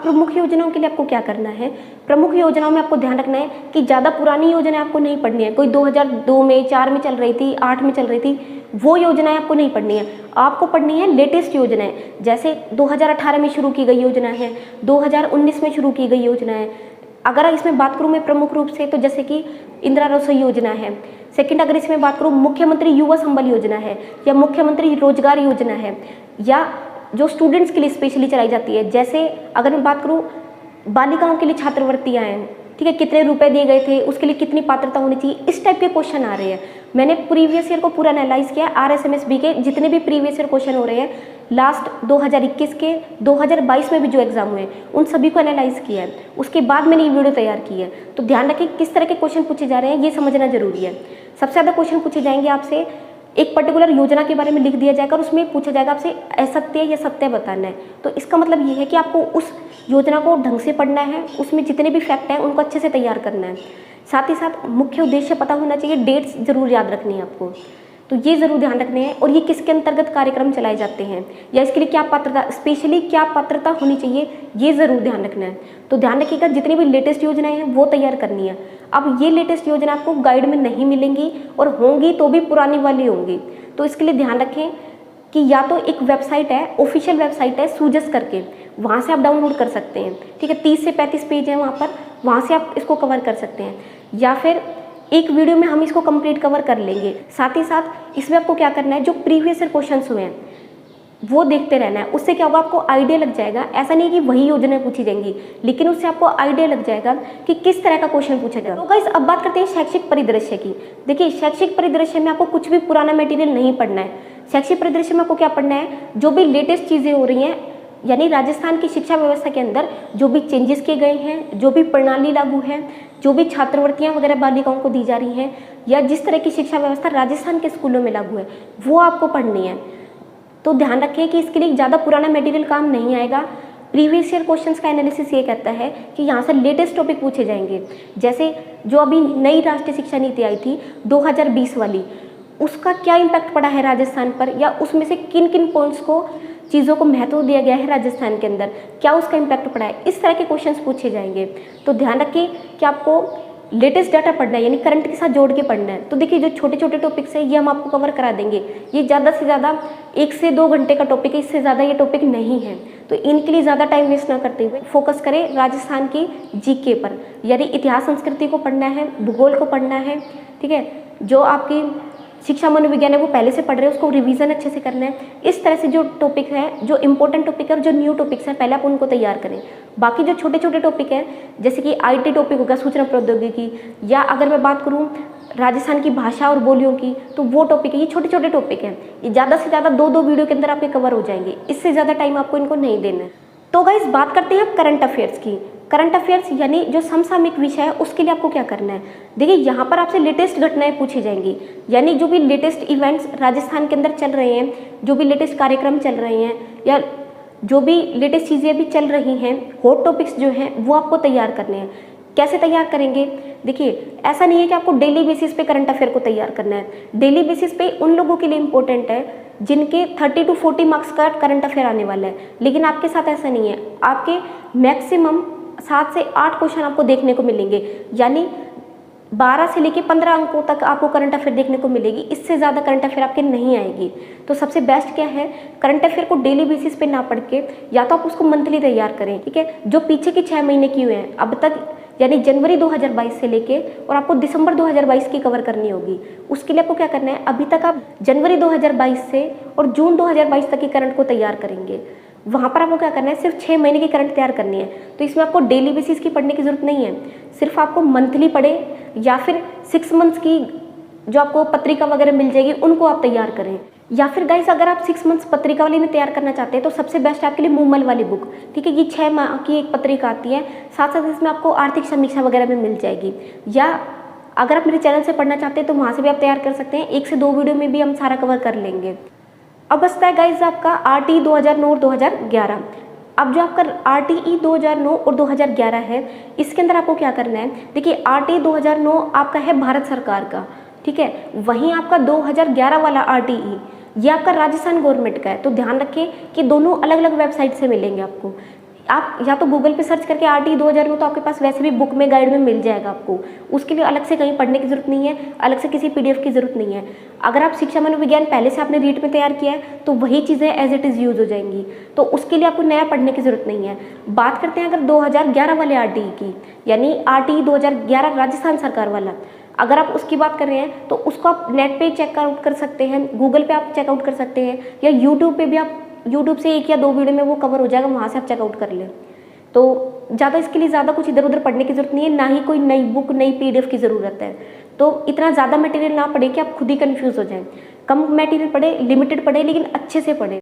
प्रमुख योजनाओं के लिए आपको क्या करना है, प्रमुख योजनाओं में आपको ध्यान रखना है कि ज़्यादा पुरानी योजना आपको नहीं पढ़नी है। कोई 2002 में 4 में चल रही थी, 8 में चल रही थी, वो योजनाएं आपको नहीं पढ़नी है। आपको पढ़नी है लेटेस्ट योजनाएं, जैसे 2018 में शुरू की गई योजना है, 2019 में शुरू की गई योजना है। अगर इसमें बात करूँ मैं प्रमुख रूप से, तो जैसे कि इंदिरा रसोई योजना है। सेकंड, अगर इसमें बात करूँ मुख्यमंत्री युवा संबल योजना है, या मुख्यमंत्री रोजगार योजना है, या जो स्टूडेंट्स के लिए स्पेशली चलाई जाती है। जैसे अगर मैं बात करूँ बालिकाओं के लिए छात्रवृत्तियाँ हैं, ठीक है, कितने रुपए दिए गए थे, उसके लिए कितनी पात्रता होनी चाहिए, इस टाइप के क्वेश्चन आ रहे हैं। मैंने प्रीवियस ईयर को पूरा एनालाइज किया, RSMSB के जितने भी प्रीवियस ईयर क्वेश्चन हो रहे हैं, लास्ट 2021 के, 2022 में भी जो एग्जाम हुए, उन सभी को एनालाइज किया है। उसके बाद मैंने ये वीडियो तैयार की है। तो ध्यान रखें किस तरह के क्वेश्चन पूछे जा रहे हैं, ये समझना जरूरी है। सबसे ज़्यादा क्वेश्चन पूछे जाएंगे आपसे, एक पर्टिकुलर योजना के बारे में लिख दिया जाएगा और उसमें पूछा जाएगा आपसे असत्य या सत्य बताना है। तो इसका मतलब ये है कि आपको उस योजना को ढंग से पढ़ना है, उसमें जितने भी फैक्ट हैं उनको अच्छे से तैयार करना है। साथ ही साथ मुख्य उद्देश्य पता होना चाहिए, डेट्स जरूर याद रखनी है आपको, तो ये जरूर ध्यान रखने हैं। और ये किसके अंतर्गत कार्यक्रम चलाए जाते हैं, या इसके लिए क्या पात्रता, स्पेशली क्या पात्रता होनी चाहिए, ये जरूर ध्यान रखना है। तो ध्यान रखिएगा जितनी भी लेटेस्ट योजनाएं हैं वो तैयार करनी है। अब ये लेटेस्ट योजना आपको गाइड में नहीं मिलेंगी, और होंगी तो भी पुरानी वाली होंगी। तो इसके लिए ध्यान रखें कि या तो एक वेबसाइट है, ऑफिशियल वेबसाइट है सूजस करके, वहाँ से आप डाउनलोड कर सकते हैं, ठीक है, 30 से 35 पेज हैं वहाँ पर, वहाँ से आप इसको कवर कर सकते हैं, या फिर एक वीडियो में हम इसको कंप्लीट कवर कर लेंगे। साथ ही साथ इसमें आपको क्या करना है, जो प्रीवियस ईयर क्वेश्चन हुए हैं वो देखते रहना है। उससे क्या होगा, आपको आइडिया लग जाएगा। ऐसा नहीं है कि वही योजनाएं पूछी जाएंगी, लेकिन उससे आपको आइडिया लग जाएगा कि किस तरह का क्वेश्चन पूछा जाएगा। तो गाइस अब बात करते हैं शैक्षिक परिदृश्य की। देखिए शैक्षिक परिदृश्य में आपको कुछ भी पुराना मटेरियल नहीं पढ़ना है। शैक्षिक परिदृश्य में आपको क्या पढ़ना है, जो भी लेटेस्ट चीज़ें हो रही हैं, यानी राजस्थान की शिक्षा व्यवस्था के अंदर जो भी चेंजेस किए गए हैं, जो भी प्रणाली लागू है, जो भी छात्रवृत्तियां वगैरह बालिकाओं को दी जा रही हैं, या जिस तरह की शिक्षा व्यवस्था राजस्थान के स्कूलों में लागू है, वो आपको पढ़नी है। तो ध्यान रखें कि इसके लिए ज़्यादा पुराना मटेरियल काम नहीं आएगा। प्रीवियस ईयर क्वेश्चंस का एनालिसिस ये कहता है कि यहाँ से लेटेस्ट टॉपिक पूछे जाएंगे। जैसे जो अभी नई राष्ट्रीय शिक्षा नीति आई थी 2020 वाली, उसका क्या इम्पैक्ट पड़ा है राजस्थान पर, या उसमें से किन किन पॉइंट्स को, चीज़ों को महत्व दिया गया है राजस्थान के अंदर, क्या उसका इम्पैक्ट पड़ा है, इस तरह के क्वेश्चंस पूछे जाएंगे। तो ध्यान रखिए कि आपको लेटेस्ट डाटा पढ़ना है, यानी करंट के साथ जोड़ के पढ़ना है। तो देखिए जो छोटे छोटे टॉपिक्स है ये हम आपको कवर करा देंगे। ये ज़्यादा से ज़्यादा 1 से 2 घंटे का टॉपिक है, इससे ज़्यादा ये टॉपिक नहीं है। तो इनके लिए ज़्यादा टाइम वेस्ट ना करते हुए फोकस करें राजस्थान की जीके पर, यानी इतिहास संस्कृति को पढ़ना है, भूगोल को पढ़ना है, ठीक है। जो आपकी शिक्षा मनोविज्ञान है वो पहले से पढ़ रहे हैं, उसको रिवीजन अच्छे से करना है। इस तरह से जो टॉपिक है, जो इंपॉर्टेंट टॉपिक है और जो न्यू टॉपिक्स हैं, पहले आप उनको तैयार करें। बाकी जो छोटे छोटे टॉपिक हैं, जैसे कि IT टॉपिक होगा, सूचना प्रौद्योगिकी, या अगर मैं बात करूँ राजस्थान की भाषा और बोलियों की, तो वो टॉपिक है। ये छोटे छोटे टॉपिक हैं, ये ज़्यादा से ज़्यादा 2-2 वीडियो के अंदर आपके कवर हो जाएंगे। इससे ज़्यादा टाइम आपको इनको नहीं देना है। तो गाइस बात करते हैं अब करंट अफेयर्स की। करंट अफेयर्स यानी जो समसामयिक विषय है, उसके लिए आपको क्या करना है। देखिए यहाँ पर आपसे लेटेस्ट घटनाएं पूछी जाएंगी, यानी जो भी लेटेस्ट इवेंट्स राजस्थान के अंदर चल रहे हैं, जो भी लेटेस्ट कार्यक्रम चल रहे हैं, या जो भी लेटेस्ट चीज़ें अभी चल रही हैं, हॉट टॉपिक्स जो हैं वो आपको तैयार करने हैं। कैसे तैयार करेंगे, देखिए ऐसा नहीं है कि आपको डेली बेसिस पे करंट अफेयर को तैयार करना है। डेली बेसिस पे उन लोगों के लिए इम्पोर्टेंट है जिनके 30 to 40 मार्क्स का करंट अफेयर आने वाला है, लेकिन आपके साथ ऐसा नहीं है। आपके मैक्सिमम 7 से 8 क्वेश्चन आपको देखने को मिलेंगे, यानी 12 से लेके 15 अंकों तक आपको करंट अफेयर देखने को मिलेगी। इससे ज़्यादा करंट अफेयर आपके नहीं आएगी। तो सबसे बेस्ट क्या है, करंट अफेयर को डेली बेसिस पे ना पढ़ के या तो आप उसको मंथली तैयार करें, ठीक है। जो पीछे के 6 महीने की हुए हैं अब तक, यानी जनवरी 2022 से लेके, और आपको दिसंबर 2022 की कवर करनी होगी। उसके लिए आपको क्या करना है, अभी तक आप जनवरी 2022 से और जून 2022 तक की करंट को तैयार करेंगे। वहाँ पर आपको क्या करना है, सिर्फ 6 महीने की करंट तैयार करनी है। तो इसमें आपको डेली बेसिस की पढ़ने की जरूरत नहीं है, सिर्फ आपको मंथली पढ़े या फिर 6 मंथ्स की जो आपको पत्रिका वगैरह मिल जाएगी उनको आप तैयार करें। या फिर गाइस अगर आप 6 मंथ्स पत्रिका वाली में तैयार करना चाहते हैं तो सबसे बेस्ट आपके लिए मूमल वाली बुक, ठीक है। ये 6 माह की एक पत्रिका आती है, साथ साथ इसमें आपको आर्थिक समीक्षा वगैरह भी मिल जाएगी। या अगर आप मेरे चैनल से पढ़ना चाहते हैं तो वहाँ से भी आप तैयार कर सकते हैं। 1 से 2 वीडियो में भी हम सारा कवर कर लेंगे। अब बचता है गाइज आपका RTE 2009 और 2011। अब जो आपका RTE 2009 और 2011 है, इसके अंदर आपको क्या करना है, देखिए RTE 2009 आपका है भारत सरकार का, ठीक है। वहीं आपका 2011 वाला RTE ये आपका राजस्थान गवर्नमेंट का है। तो ध्यान रखें कि दोनों अलग अलग वेबसाइट से मिलेंगे आपको। आप या तो गूगल पे सर्च करके RTE 2000 में, तो आपके पास वैसे भी बुक में, गाइड में मिल जाएगा आपको। उसके लिए अलग से कहीं पढ़ने की ज़रूरत नहीं है, अलग से किसी PDF की ज़रूरत नहीं है। अगर आप शिक्षा मनोविज्ञान पहले से आपने रीट में तैयार किया है तो वही चीज़ें एज इट इज़ यूज़ हो जाएंगी, तो उसके लिए आपको नया पढ़ने की ज़रूरत नहीं है। बात करते हैं अगर 2011 वाले RTE की, यानी RTE 2011 राजस्थान सरकार वाला, अगर आप उसकी बात कर रहे हैं तो उसको आप नेट पे चेकआउट कर सकते हैं, गूगल पे आप चेकआउट कर सकते हैं, या यूट्यूब पे भी आप, यूट्यूब से 1 या 2 वीडियो में वो कवर हो जाएगा, वहाँ से आप चेकआउट कर लें। तो ज़्यादा इसके लिए ज़्यादा कुछ इधर उधर पढ़ने की ज़रूरत नहीं है, ना ही कोई नई बुक, नई PDF की ज़रूरत है। तो इतना ज़्यादा मटेरियल ना पढ़े कि आप खुद ही कन्फ्यूज़ हो जाएं। कम मटेरियल पढ़े, लिमिटेड पढ़े, लेकिन अच्छे से पढ़े।